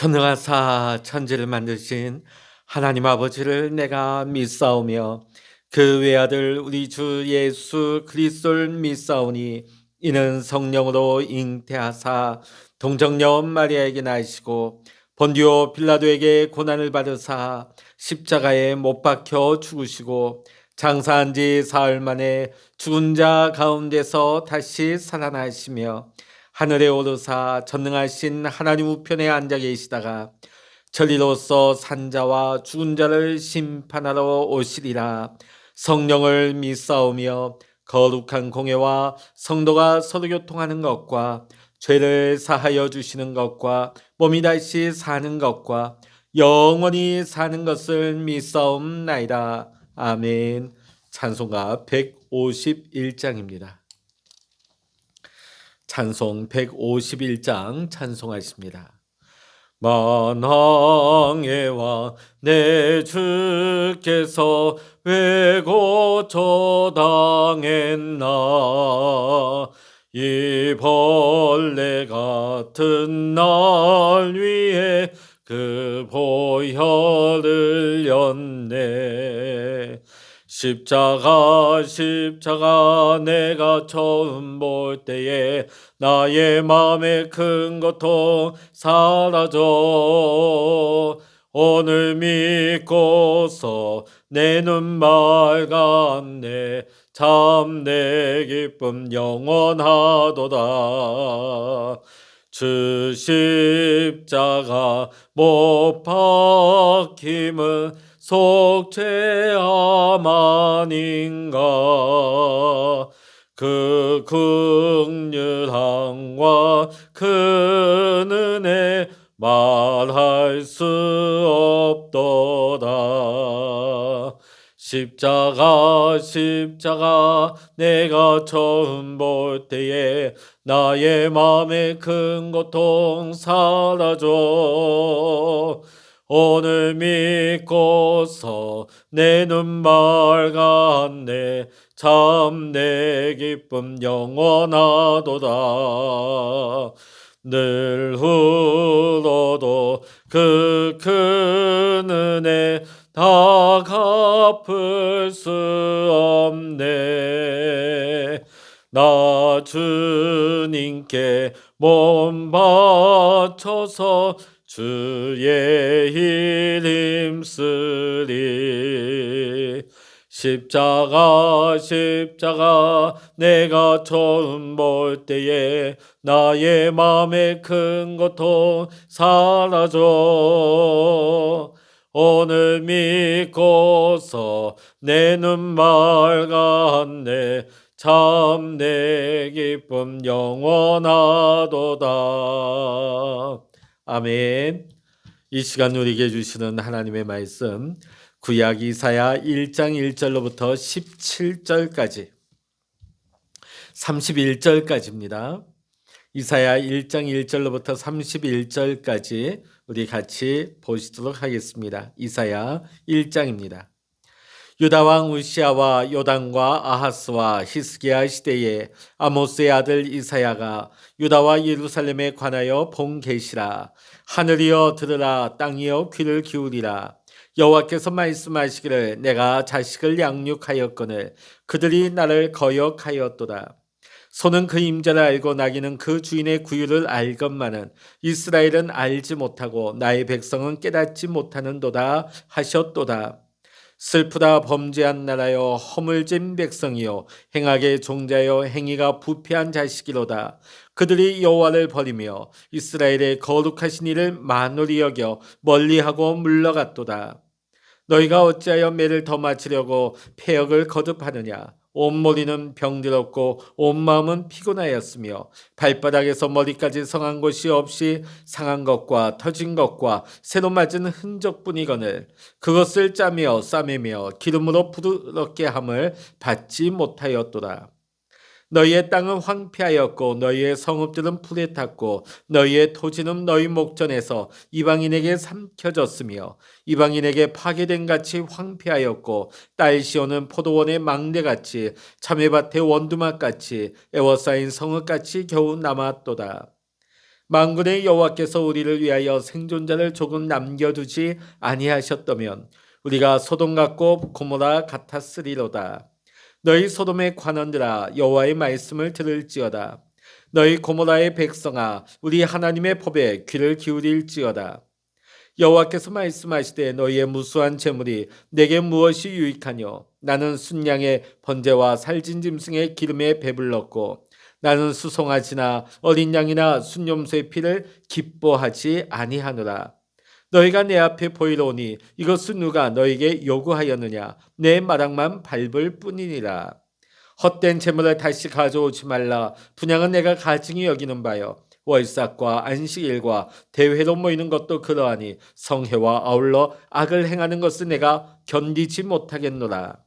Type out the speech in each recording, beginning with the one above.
전능하사 천지를 만드신 하나님 아버지를 내가 믿사오며 그 외아들 우리 주 예수 그리스도를 믿사오니 이는 성령으로 잉태하사 동정녀 마리아에게 나시고 본디오 빌라도에게 고난을 받으사 십자가에 못 박혀 죽으시고 장사한 지 사흘 만에 죽은 자 가운데서 다시 살아나시며 하늘에 오르사 전능하신 하나님 우편에 앉아 계시다가 천리로서 산자와 죽은 자를 심판하러 오시리라. 성령을 믿사오며 거룩한 공예와 성도가 서로 교통하는 것과 죄를 사하여 주시는 것과 몸이 다시 사는 것과 영원히 사는 것을 믿사옵나이다. 아멘. 찬송가 151장입니다. 찬송 151장 찬송하십니다. 만왕의 왕 내 주께서 왜 고초당했나. 이 벌레 같은 날 위에 그 보혈을 흘렸네. 십자가 내가 처음 볼 때에 나의 마음의 큰 고통 사라져. 오늘 믿고서 내 눈 맑았네. 참 내 기쁨 영원하도다. 주 십자가 못 박힘은 속죄함 아닌가. 그 긍휼함과 그 은혜 말할 수 없도다. 십자가 내가 처음 볼 때에 나의 마음의 큰 고통 사라져. 오늘 믿고서 내 눈 맑았네. 참 내 기쁨 영원하도다. 늘 울어도 그 큰 은혜 다 갚을 수 없네. 나 주님께 몸 바쳐서 주의 일 힘쓰리. 십자가 내가 처음 볼 때에 나의 마음의 큰 고통 사라져. 오늘 믿고서 내 눈 맑았네. 참 내 기쁨 영원하도다. 아멘. 이 시간 우리에게 주시는 하나님의 말씀, 구약 이사야 1장 1절로부터 17절까지 31절까지입니다. 이사야 1장 1절로부터 31절까지 우리 같이 보시도록 하겠습니다. 이사야 1장입니다. 유다 왕 우시아와 요담과 아하스와 히스기야 시대에 아모스의 아들 이사야가 유다와 예루살렘에 관하여 본 계시라. 하늘이여 들으라. 땅이여 귀를 기울이라. 여호와께서 말씀하시기를 내가 자식을 양육하였거늘 그들이 나를 거역하였도다. 소는 그 임자를 알고 나귀는 그 주인의 구유를 알건만은 이스라엘은 알지 못하고 나의 백성은 깨닫지 못하는도다 하셨도다. 슬프다 범죄한 나라여 허물진 백성이요 행악의 종자여 행위가 부패한 자식이로다. 그들이 여호와를 버리며 이스라엘의 거룩하신 이를 만홀히 여겨 멀리하고 물러갔도다. 너희가 어찌하여 매를 더 맞추려고 패역을 거듭하느냐. 온머리는 병들었고 온 마음은 피곤하였으며 발바닥에서 머리까지 성한 곳이 없이 상한 것과 터진 것과 새로 맞은 흔적뿐이거늘 그것을 짜며 싸매며 기름으로 부드럽게 함을 받지 못하였도다. 너희의 땅은 황폐하였고 너희의 성읍들은 불에 탔고 너희의 토지는 너희 목전에서 이방인에게 삼켜졌으며 이방인에게 파괴된 같이 황폐하였고 딸 시온은 포도원의 망대같이 참외밭의 원두막같이 애워싸인 성읍같이 겨우 남았도다. 만군의 여호와께서 우리를 위하여 생존자를 조금 남겨두지 아니하셨다면 우리가 소돔 같고 고모라 같았으리로다. 너희 소돔의 관원들아 여호와의 말씀을 들을지어다. 너희 고모라의 백성아 우리 하나님의 법에 귀를 기울일지어다. 여호와께서 말씀하시되 너희의 무수한 재물이 내게 무엇이 유익하뇨? 나는 순양의 번제와 살진 짐승의 기름에 배불렀고 나는 수송아지나 어린 양이나 순염소의 피를 기뻐하지 아니하노라. 너희가 내 앞에 보이러 오니 이것은 누가 너희에게 요구하였느냐? 내 마당만 밟을 뿐이니라. 헛된 재물을 다시 가져오지 말라. 분양은 내가 가증히 여기는 바요. 월삭과 안식일과 대회로 모이는 것도 그러하니 성회와 아울러 악을 행하는 것은 내가 견디지 못하겠노라.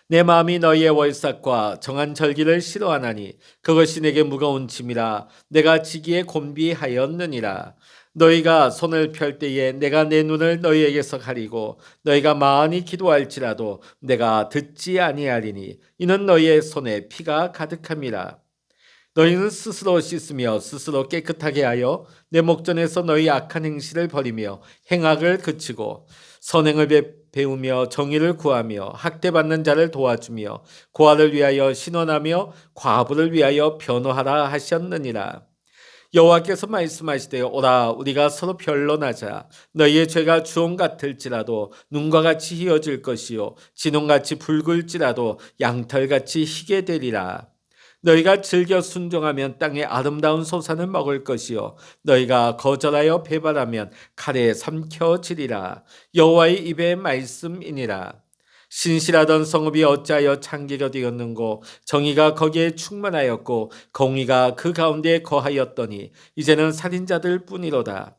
내 마음이 너희의 월삭과 정한 절기를 싫어하나니 그것이 내게 무거운 짐이라 내가 지기에 곤비하였느니라. 너희가 손을 펼 때에 내가 내 눈을 너희에게서 가리고 너희가 많이 기도할지라도 내가 듣지 아니하리니 이는 너희의 손에 피가 가득함이라. 너희는 스스로 씻으며 스스로 깨끗하게 하여 내 목전에서 너희 악한 행실을 버리며 행악을 그치고 선행을 배우며 정의를 구하며 학대받는 자를 도와주며 고아를 위하여 신원하며 과부를 위하여 변호하라 하셨느니라. 여호와께서 말씀하시되 오라 우리가 서로 변론하자. 너희의 죄가 주홍 같을지라도 눈과 같이 희어질 것이요 진홍같이 붉을지라도 양털같이 희게 되리라. 너희가 즐겨 순종하면 땅의 아름다운 소산을 먹을 것이요 너희가 거절하여 배반하면 칼에 삼켜지리라. 여호와의 입의 말씀이니라. 신실하던 성읍이 어찌하여 창기가 되었는고 정의가 거기에 충만하였고 공의가 그 가운데 거하였더니 이제는 살인자들 뿐이로다.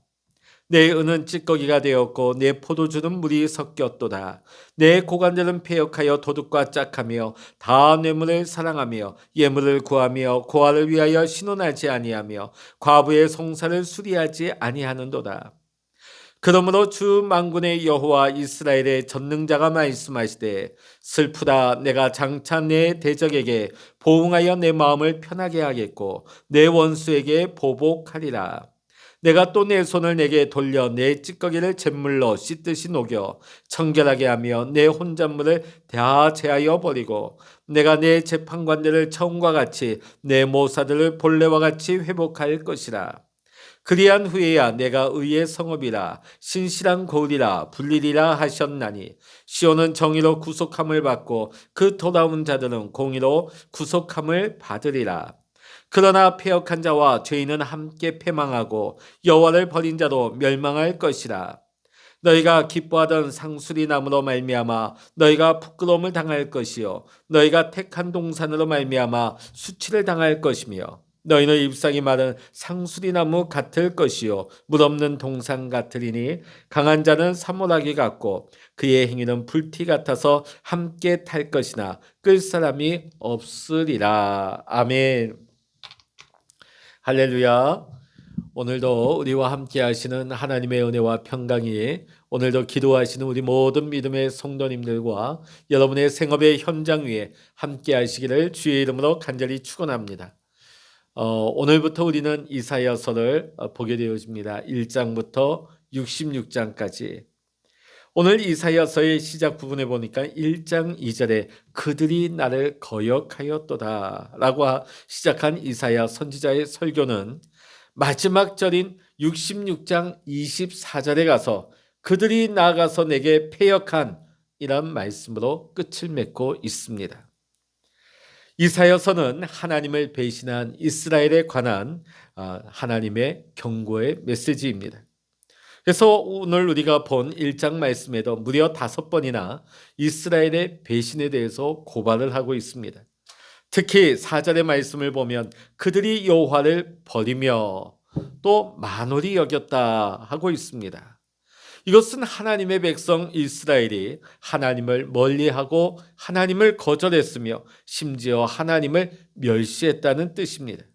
내 은은 찌꺼기가 되었고 내 포도주는 물이 섞였도다. 내 고관들은 패역하여 도둑과 짝하며 다 뇌물을 사랑하며 예물을 구하며 고아를 위하여 신원하지 아니하며 과부의 송사를 수리하지 아니하는도다. 그러므로 주 만군의 여호와 이스라엘의 전능자가 말씀하시되 슬프다. 내가 장차 내 대적에게 보응하여 내 마음을 편하게 하겠고 내 원수에게 보복하리라. 내가 또 내 손을 내게 돌려 내 찌꺼기를 잿물로 씻듯이 녹여 청결하게 하며 내 혼잣물을 다 제하여 버리고 내가 내 재판관들을 처음과 같이 내 모사들을 본래와 같이 회복할 것이라. 그리한 후에야 내가 의의 성읍이라 신실한 고을이라 불리리라 하셨나니 시온은 정의로 구속함을 받고 그 돌아온 자들은 공의로 구속함을 받으리라. 그러나 패역한 자와 죄인은 함께 패망하고 여호와를 버린 자도 멸망할 것이라. 너희가 기뻐하던 상수리 나무로 말미암아 너희가 부끄러움을 당할 것이요 너희가 택한 동산으로 말미암아 수치를 당할 것이며 너희는 잎사귀 마른 상수리 나무 같을 것이요 물 없는 동산 같으리니 강한 자는 사모나귀 같고 그의 행위는 불티 같아서 함께 탈 것이나 끌 사람이 없으리라. 아멘. 할렐루야. 오늘도 우리와 함께 하시는 하나님의 은혜와 평강이 오늘도 기도하시는 우리 모든 믿음의 성도님들과 여러분의 생업의 현장 위에 함께 하시기를 주의 이름으로 간절히 축원합니다. 오늘부터 우리는 이사야서를 보게 되어집니다. 1장부터 66장까지. 오늘 이사야서의 시작 부분에 보니까 1장 2절에 그들이 나를 거역하였도다 라고 시작한 이사야 선지자의 설교는 마지막 절인 66장 24절에 가서 그들이 나아가서 내게 패역한 이란 말씀으로 끝을 맺고 있습니다. 이사야서는 하나님을 배신한 이스라엘에 관한 하나님의 경고의 메시지입니다. 그래서 오늘 우리가 본 1장 말씀에도 무려 5번이나 이스라엘의 배신에 대해서 고발을 하고 있습니다. 특히 4절의 말씀을 보면 그들이 여호와를 버리며 또 만홀히 여겼다 하고 있습니다. 이것은 하나님의 백성 이스라엘이 하나님을 멀리하고 하나님을 거절했으며 심지어 하나님을 멸시했다는 뜻입니다.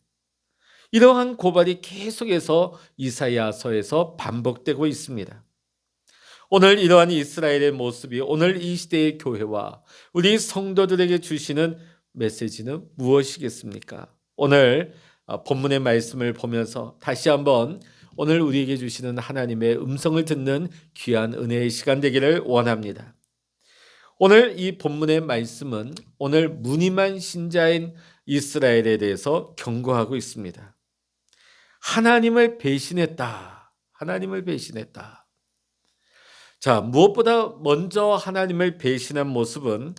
이러한 고발이 계속해서 이사야서에서 반복되고 있습니다. 오늘 이러한 이스라엘의 모습이 오늘 이 시대의 교회와 우리 성도들에게 주시는 메시지는 무엇이겠습니까? 오늘 본문의 말씀을 보면서 다시 한번 오늘 우리에게 주시는 하나님의 음성을 듣는 귀한 은혜의 시간 되기를 원합니다. 오늘 이 본문의 말씀은 오늘 무늬만 신자인 이스라엘에 대해서 경고하고 있습니다. 하나님을 배신했다. 하나님을 배신했다. 자, 무엇보다 먼저 하나님을 배신한 모습은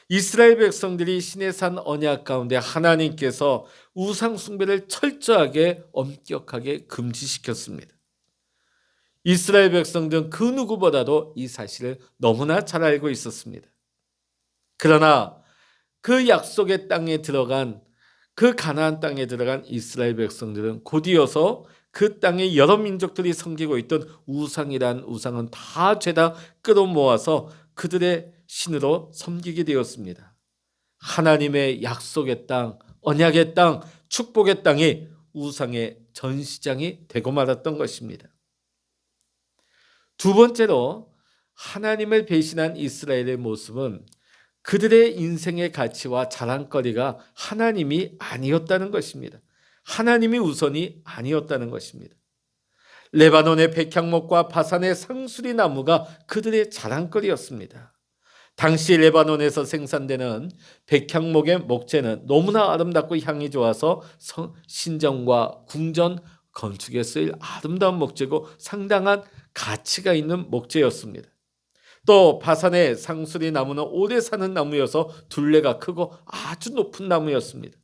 이스라엘 백성들이 시내산 언약 가운데 하나님께서 우상 숭배를 철저하게 엄격하게 금지시켰습니다. 이스라엘 백성들은 그 누구보다도 이 사실을 너무나 잘 알고 있었습니다. 그러나 그 약속의 땅에 들어간 그 가나안 땅에 들어간 이스라엘 백성들은 곧이어서 그 땅에 여러 민족들이 섬기고 있던 우상이란 우상은 다 죄다 끌어모아서 그들의 신으로 섬기게 되었습니다. 하나님의 약속의 땅, 언약의 땅, 축복의 땅이 우상의 전시장이 되고 말았던 것입니다. 두 번째로 하나님을 배신한 이스라엘의 모습은 그들의 인생의 가치와 자랑거리가 하나님이 아니었다는 것입니다. 하나님이 우선이 아니었다는 것입니다. 레바논의 백향목과 바산의 상수리 나무가 그들의 자랑거리였습니다. 당시 레바논에서 생산되는 백향목의 목재는 너무나 아름답고 향이 좋아서 신전과 궁전 건축에 쓰일 아름다운 목재고 상당한 가치가 있는 목재였습니다. 또 바산의 상수리 나무는 오래 사는 나무여서 둘레가 크고 아주 높은 나무였습니다.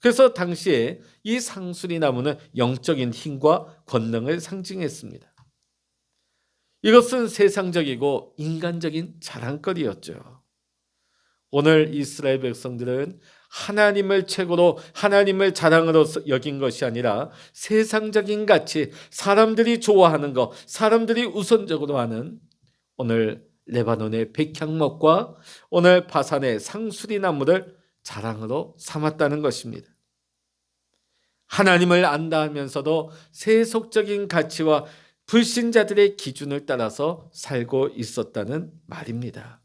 그래서 당시에 이 상수리 나무는 영적인 힘과 권능을 상징했습니다. 이것은 세상적이고 인간적인 자랑거리였죠. 오늘 이스라엘 백성들은 하나님을 최고로 하나님을 자랑으로 여긴 것이 아니라 세상적인 가치, 사람들이 좋아하는 것, 사람들이 우선적으로 하는 오늘 레바논의 백향목과 오늘 바산의 상수리 나무를 자랑으로 삼았다는 것입니다. 하나님을 안다 하면서도 세속적인 가치와 불신자들의 기준을 따라서 살고 있었다는 말입니다.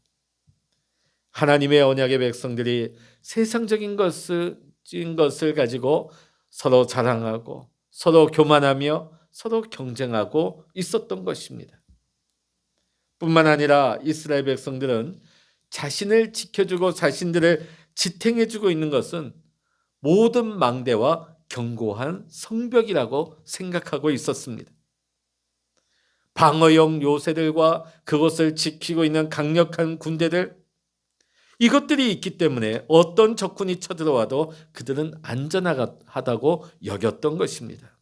하나님의 언약의 백성들이 세상적인 것을 가지고 서로 자랑하고 서로 교만하며 서로 경쟁하고 있었던 것입니다. 뿐만 아니라 이스라엘 백성들은 자신을 지켜주고 자신들을 지탱해주고 있는 것은 모든 망대와 견고한 성벽이라고 생각하고 있었습니다. 방어용 요새들과 그것을 지키고 있는 강력한 군대들, 이것들이 있기 때문에 어떤 적군이 쳐들어와도 그들은 안전하다고 여겼던 것입니다.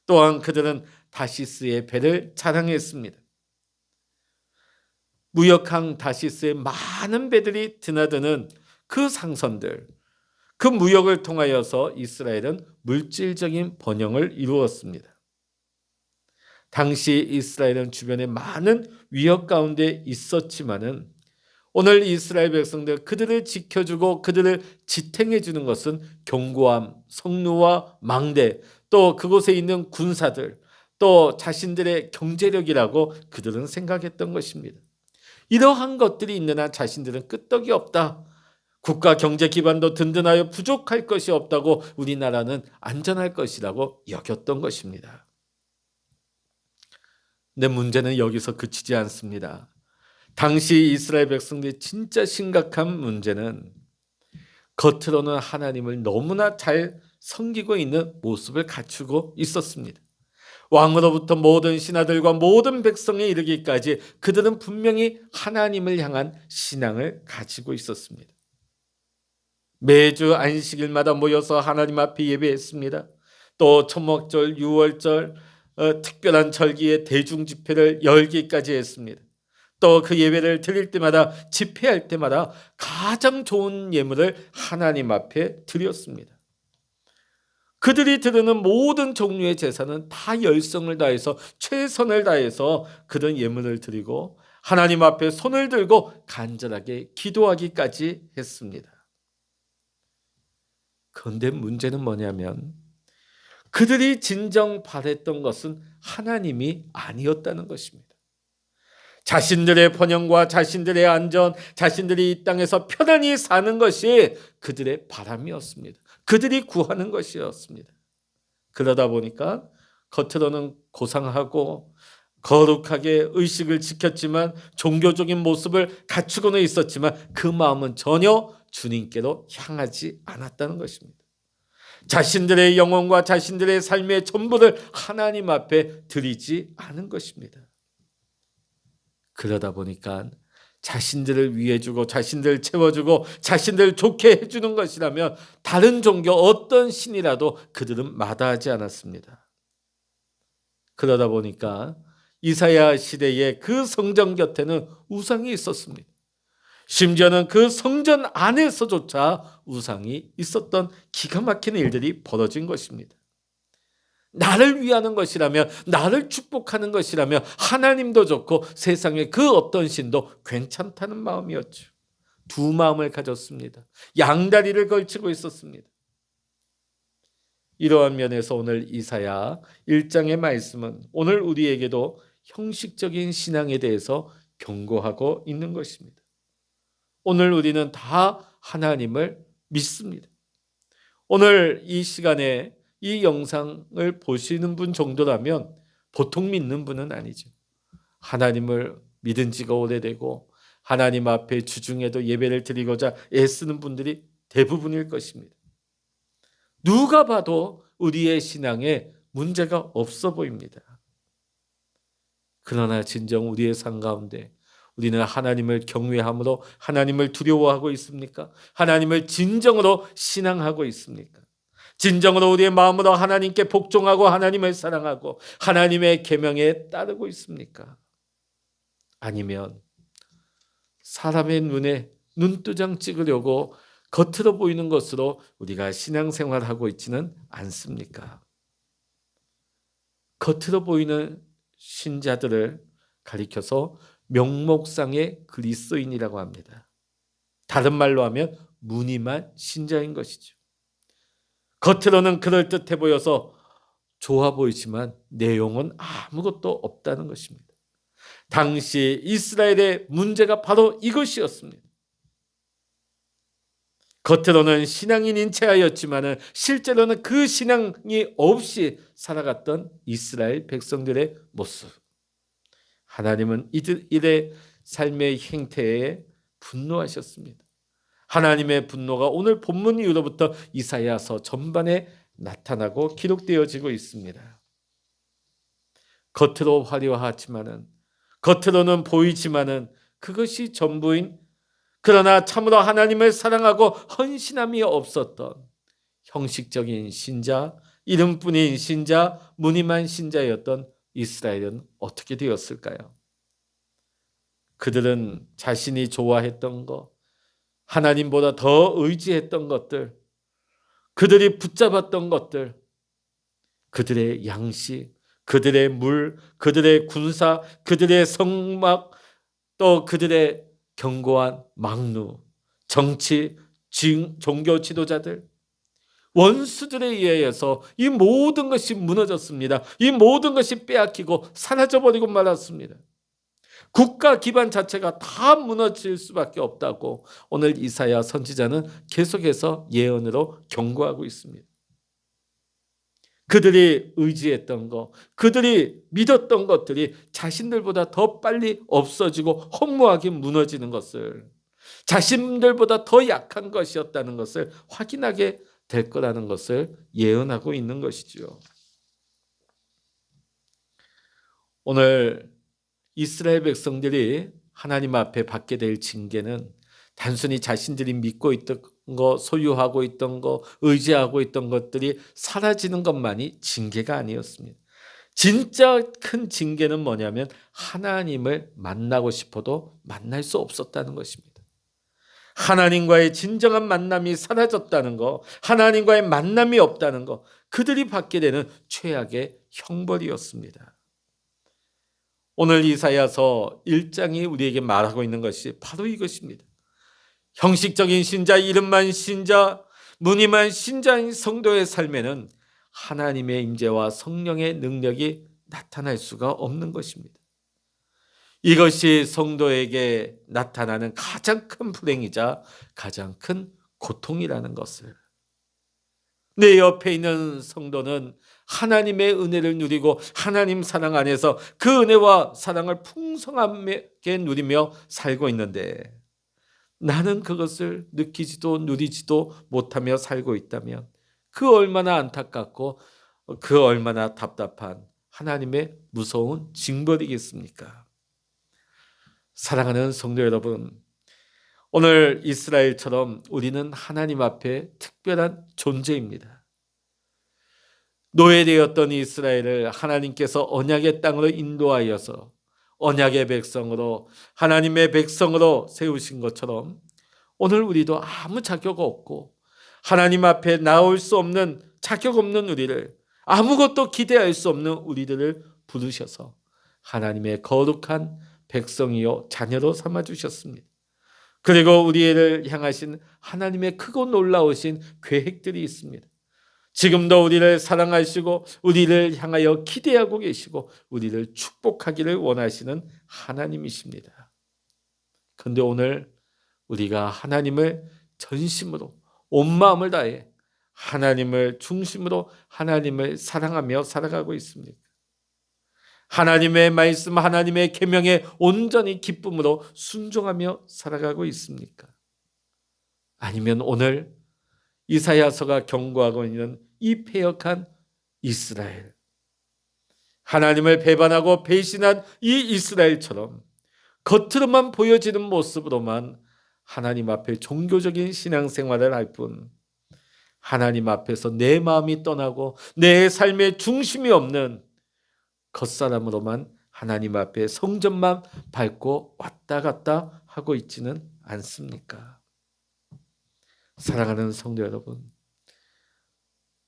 또한 그들은 다시스의 배를 자랑했습니다. 무역항 다시스에 많은 배들이 드나드는 그 상선들, 그 무역을 통하여서 이스라엘은 물질적인 번영을 이루었습니다. 당시 이스라엘은 주변에 많은 위협 가운데 있었지만은 오늘 이스라엘 백성들 그들을 지켜주고 그들을 지탱해 주는 것은 견고함, 성루와 망대, 또 그곳에 있는 군사들, 또 자신들의 경제력이라고 그들은 생각했던 것입니다. 이러한 것들이 있는 한 자신들은 끄떡이 없다. 국가 경제 기반도 든든하여 부족할 것이 없다고 우리나라는 안전할 것이라고 여겼던 것입니다. 근데 문제는 여기서 그치지 않습니다. 당시 이스라엘 백성들이 진짜 심각한 문제는 겉으로는 하나님을 너무나 잘 섬기고 있는 모습을 갖추고 있었습니다. 왕으로부터 모든 신하들과 모든 백성에 이르기까지 그들은 분명히 하나님을 향한 신앙을 가지고 있었습니다. 매주 안식일마다 모여서 하나님 앞에 예배했습니다. 또 초막절, 유월절, 특별한 절기에 대중 집회를 열기까지 했습니다. 또 그 예배를 드릴 때마다 집회할 때마다 가장 좋은 예물을 하나님 앞에 드렸습니다. 그들이 드리는 모든 종류의 제사는 다 열성을 다해서 최선을 다해서 그런 예물을 드리고 하나님 앞에 손을 들고 간절하게 기도하기까지 했습니다. 그런데 문제는 뭐냐면 그들이 진정 바랬던 것은 하나님이 아니었다는 것입니다. 자신들의 번영과 자신들의 안전, 자신들이 이 땅에서 편안히 사는 것이 그들의 바람이었습니다. 그들이 구하는 것이었습니다. 그러다 보니까 겉으로는 고상하고 거룩하게 의식을 지켰지만 종교적인 모습을 갖추고는 있었지만 그 마음은 전혀 주님께로 향하지 않았다는 것입니다. 자신들의 영혼과 자신들의 삶의 전부를 하나님 앞에 드리지 않은 것입니다. 그러다 보니까 자신들을 위해주고 자신들을 채워주고 자신들을 좋게 해주는 것이라면 다른 종교 어떤 신이라도 그들은 마다하지 않았습니다. 그러다 보니까 이사야 시대에 그 성전 곁에는 우상이 있었습니다. 심지어는 그 성전 안에서조차 우상이 있었던 기가 막히는 일들이 벌어진 것입니다. 나를 위하는 것이라면, 나를 축복하는 것이라면 하나님도 좋고 세상의 그 어떤 신도 괜찮다는 마음이었죠. 두 마음을 가졌습니다. 양다리를 걸치고 있었습니다. 이러한 면에서 오늘 이사야 1장의 말씀은 오늘 우리에게도 형식적인 신앙에 대해서 경고하고 있는 것입니다. 오늘 우리는 다 하나님을 믿습니다. 오늘 이 시간에 이 영상을 보시는 분 정도라면 보통 믿는 분은 아니죠. 하나님을 믿은 지가 오래되고 하나님 앞에 주중에도 예배를 드리고자 애쓰는 분들이 대부분일 것입니다. 누가 봐도 우리의 신앙에 문제가 없어 보입니다. 그러나 진정 우리의 삶 가운데 우리는 하나님을 경외함으로 하나님을 두려워하고 있습니까? 하나님을 진정으로 신앙하고 있습니까? 진정으로 우리의 마음으로 하나님께 복종하고 하나님을 사랑하고 하나님의 계명에 따르고 있습니까? 아니면 사람의 눈에 눈도장 찍으려고 겉으로 보이는 것으로 우리가 신앙생활하고 있지는 않습니까? 겉으로 보이는 신자들을 가리켜서 명목상의 그리스도인이라고 합니다. 다른 말로 하면 무늬만 신자인 것이죠. 겉으로는 그럴듯해 보여서 좋아 보이지만 내용은 아무것도 없다는 것입니다. 당시 이스라엘의 문제가 바로 이것이었습니다. 겉으로는 신앙인인 체하였지만 실제로는 그 신앙이 없이 살아갔던 이스라엘 백성들의 모습. 하나님은 이들의 삶의 행태에 분노하셨습니다. 하나님의 분노가 오늘 본문 이후로부터 이사야서 전반에 나타나고 기록되어지고 있습니다. 겉으로 화려하지만은 겉으로는 보이지만은 그것이 전부인, 그러나 참으로 하나님을 사랑하고 헌신함이 없었던 형식적인 신자, 이름뿐인 신자, 무늬만 신자였던 이스라엘은 어떻게 되었을까요? 그들은 자신이 좋아했던 것, 하나님보다 더 의지했던 것들, 그들이 붙잡았던 것들, 그들의 양식, 그들의 물, 그들의 군사, 그들의 성막, 또 그들의 견고한 막루, 정치, 종교 지도자들, 원수들에 의해서 이 모든 것이 무너졌습니다. 이 모든 것이 빼앗기고 사라져버리고 말았습니다. 국가 기반 자체가 다 무너질 수밖에 없다고 오늘 이사야 선지자는 계속해서 예언으로 경고하고 있습니다. 그들이 의지했던 것, 그들이 믿었던 것들이 자신들보다 더 빨리 없어지고 허무하게 무너지는 것을, 자신들보다 더 약한 것이었다는 것을 확인하게 될 거라는 것을 예언하고 있는 것이죠. 오늘 이스라엘 백성들이 하나님 앞에 받게 될 징계는 단순히 자신들이 믿고 있던 것, 소유하고 있던 것, 의지하고 있던 것들이 사라지는 것만이 징계가 아니었습니다. 진짜 큰 징계는 뭐냐면 하나님을 만나고 싶어도 만날 수 없었다는 것입니다. 하나님과의 진정한 만남이 사라졌다는 것, 하나님과의 만남이 없다는 것, 그들이 받게 되는 최악의 형벌이었습니다. 오늘 이사야서 1장이 우리에게 말하고 있는 것이 바로 이것입니다. 형식적인 신자, 이름만 신자, 무늬만 신자인 성도의 삶에는 하나님의 임재와 성령의 능력이 나타날 수가 없는 것입니다. 이것이 성도에게 나타나는 가장 큰 불행이자 가장 큰 고통이라는 것을, 내 옆에 있는 성도는 하나님의 은혜를 누리고 하나님 사랑 안에서 그 은혜와 사랑을 풍성하게 누리며 살고 있는데 나는 그것을 느끼지도 누리지도 못하며 살고 있다면 그 얼마나 안타깝고 그 얼마나 답답한 하나님의 무서운 징벌이겠습니까? 사랑하는 성도 여러분, 오늘 이스라엘처럼 우리는 하나님 앞에 특별한 존재입니다. 노예되었던 이스라엘을 하나님께서 언약의 땅으로 인도하여서 언약의 백성으로 하나님의 백성으로 세우신 것처럼 오늘 우리도 아무 자격 없고 하나님 앞에 나올 수 없는 자격 없는 우리를 아무것도 기대할 수 없는 우리들을 부르셔서 하나님의 거룩한 백성이요 자녀로 삼아주셨습니다. 그리고 우리를 향하신 하나님의 크고 놀라우신 계획들이 있습니다. 지금도 우리를 사랑하시고 우리를 향하여 기대하고 계시고 우리를 축복하기를 원하시는 하나님이십니다. 그런데 오늘 우리가 하나님을 전심으로 온 마음을 다해 하나님을 중심으로 하나님을 사랑하며 살아가고 있습니다. 하나님의 말씀, 하나님의 계명에 온전히 기쁨으로 순종하며 살아가고 있습니까? 아니면 오늘 이사야서가 경고하고 있는 이 패역한 이스라엘, 하나님을 배반하고 배신한 이 이스라엘처럼 겉으로만 보여지는 모습으로만 하나님 앞에 종교적인 신앙생활을 할 뿐 하나님 앞에서 내 마음이 떠나고 내 삶의 중심이 없는 겉사람으로만 하나님 앞에 성전만 밟고 왔다 갔다 하고 있지는 않습니까? 사랑하는 성도 여러분,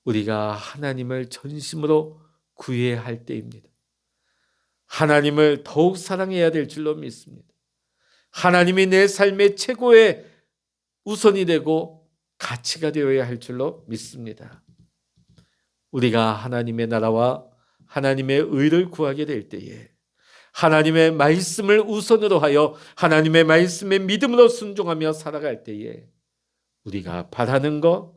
우리가 하나님을 전심으로 구해야 할 때입니다. 하나님을 더욱 사랑해야 될 줄로 믿습니다. 하나님이 내 삶의 최고의 우선이 되고 가치가 되어야 할 줄로 믿습니다. 우리가 하나님의 나라와 하나님의 의를 구하게 될 때에 하나님의 말씀을 우선으로 하여 하나님의 말씀에 믿음으로 순종하며 살아갈 때에 우리가 바라는 것,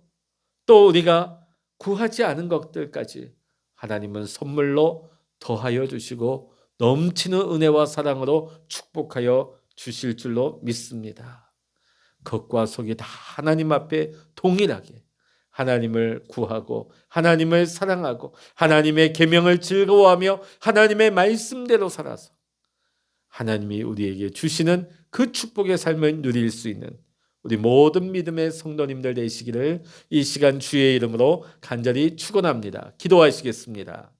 또 우리가 구하지 않은 것들까지 하나님은 선물로 더하여 주시고 넘치는 은혜와 사랑으로 축복하여 주실 줄로 믿습니다. 겉과 속이 다 하나님 앞에 동일하게 하나님을 구하고 하나님을 사랑하고 하나님의 계명을 즐거워하며 하나님의 말씀대로 살아서 하나님이 우리에게 주시는 그 축복의 삶을 누릴 수 있는 우리 모든 믿음의 성도님들 되시기를 이 시간 주의 이름으로 간절히 축원합니다. 기도하시겠습니다.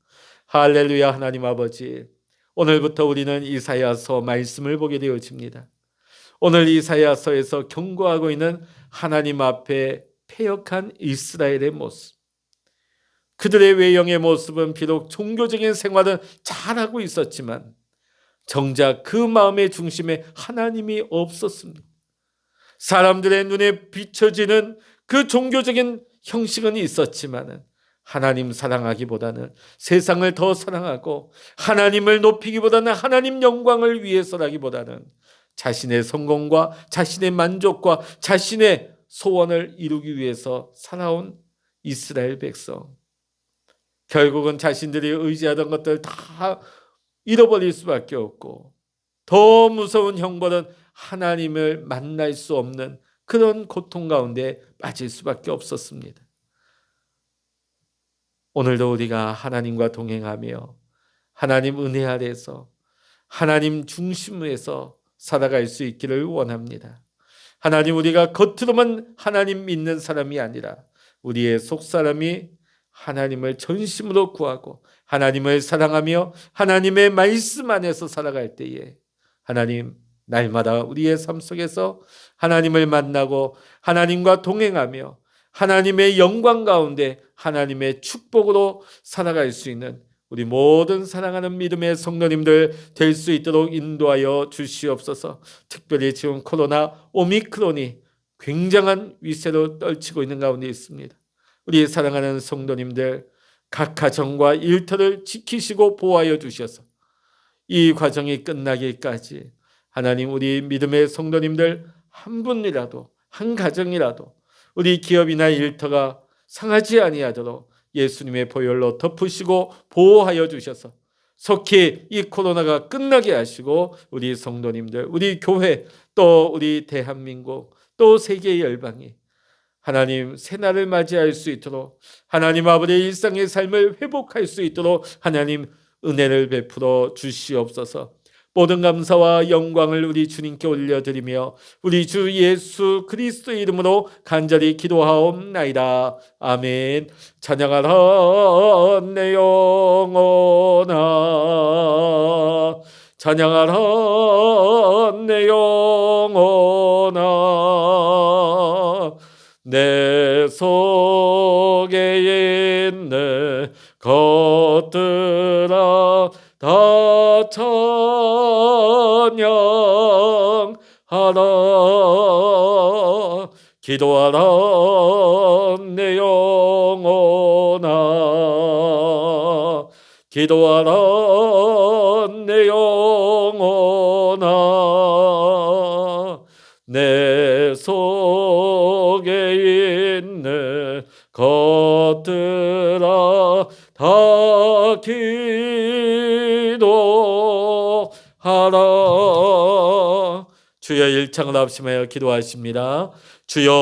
할렐루야. 하나님 아버지, 오늘부터 우리는 이사야서 말씀을 보게 되어집니다. 오늘 이사야서에서 경고하고 있는 하나님 앞에 패역한 이스라엘의 모습, 그들의 외형의 모습은 비록 종교적인 생활은 잘하고 있었지만 정작 그 마음의 중심에 하나님이 없었습니다. 사람들의 눈에 비춰지는 그 종교적인 형식은 있었지만 하나님 사랑하기보다는 세상을 더 사랑하고 하나님을 높이기보다는 하나님 영광을 위해서라기보다는 자신의 성공과 자신의 만족과 자신의 소원을 이루기 위해서 살아온 이스라엘 백성, 결국은 자신들이 의지하던 것들 다 잃어버릴 수밖에 없고 더 무서운 형벌은 하나님을 만날 수 없는 그런 고통 가운데 빠질 수밖에 없었습니다. 오늘도 우리가 하나님과 동행하며 하나님 은혜 아래서 하나님 중심에서 살아갈 수 있기를 원합니다. 하나님, 우리가 겉으로만 하나님 믿는 사람이 아니라 우리의 속사람이 하나님을 전심으로 구하고 하나님을 사랑하며 하나님의 말씀 안에서 살아갈 때에 하나님, 날마다 우리의 삶 속에서 하나님을 만나고 하나님과 동행하며 하나님의 영광 가운데 하나님의 축복으로 살아갈 수 있는 우리 모든 사랑하는 믿음의 성도님들 될 수 있도록 인도하여 주시옵소서. 특별히 지금 코로나 오미크론이 굉장한 위세로 떨치고 있는 가운데 있습니다. 우리 사랑하는 성도님들 각 가정과 일터를 지키시고 보호하여 주셔서 이 과정이 끝나기까지 하나님, 우리 믿음의 성도님들 한 분이라도, 한 가정이라도 우리 기업이나 일터가 상하지 아니하도록 예수님의 보혈로 덮으시고 보호하여 주셔서 속히 이 코로나가 끝나게 하시고 우리 성도님들, 우리 교회, 또 우리 대한민국, 또 세계 열방이 하나님 새날을 맞이할 수 있도록, 하나님 아버지의 일상의 삶을 회복할 수 있도록 하나님 은혜를 베풀어 주시옵소서. 모든 감사와 영광을 우리 주님께 올려드리며 우리 주 예수 그리스도의 이름으로 간절히 기도하옵나이다. 아멘. 찬양하라 내 영혼아, 찬양하라 내 영혼아, 내 속에 있는 것들아 다 찬양하라. 기도하라 내 영혼아, 기도하라 내 영혼아, 내 속에 있는 것들아 다 기도하라. 주여 일창을 합심하여 기도하십니다. 주여